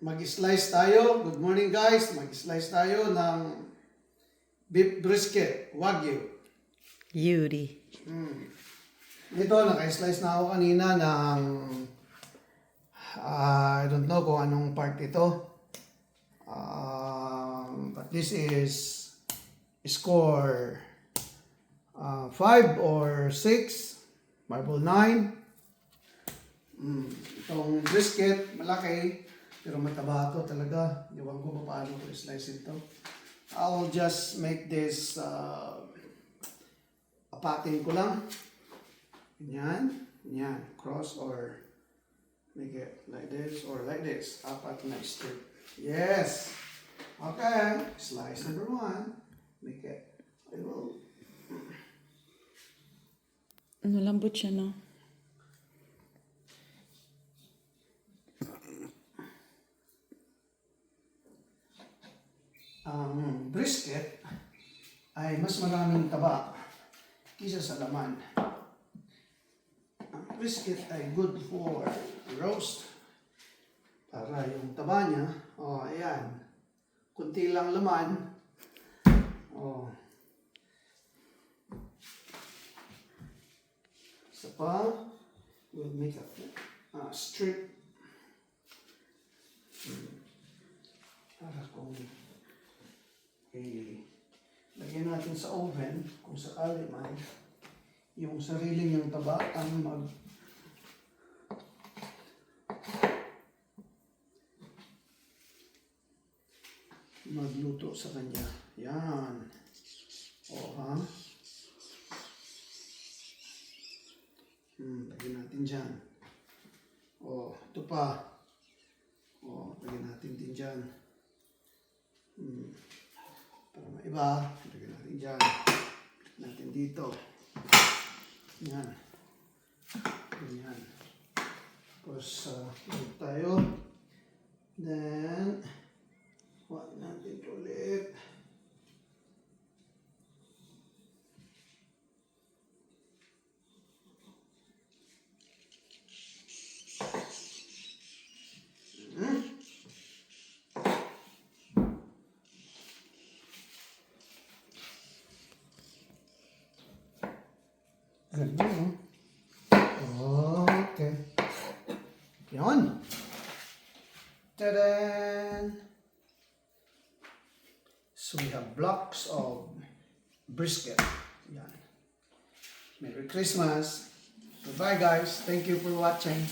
Mag-slice tayo. Good morning guys. Mag-slice tayo ng beef brisket, Wagyu. Yuri. Ito, naka-slice na ako kanina ng I don't know kung anong part ito. But this is score 5 or 6, marble 9. Itong brisket, malaki, pero mataba ito talaga. Iwan ko paano ko i-slice ito. I'll just make this apatin ko lang. Ganyan, ganyan, cross or make it like this or like this. Apat na straight. Yes! Okay, slice number 1. Make it, I will. Ano, lambot siya, no? Ang brisket ay mas maraming taba kisa sa laman. Ang brisket ay good for roast. Para yung taba niya, ayan. Kunti lang laman. Isa pa, we'll make a strip. Para kung lagyan natin sa oven kung sakali man yung sarili niyang taba ang magluto sa kanya. Yan. Ha? Lagyan natin dyan. Ito pa. Lagyan natin din dyan. Para maiba, lagyan natin dyan. Lagyan natin dito. Yan. Ganyan. Tapos, ulit tayo. Then, huwag natin ulit. Ganun. Okay. Yun. Ta-da! So we have blocks of brisket. Yan. Merry Christmas. Bye-bye guys. Thank you for watching.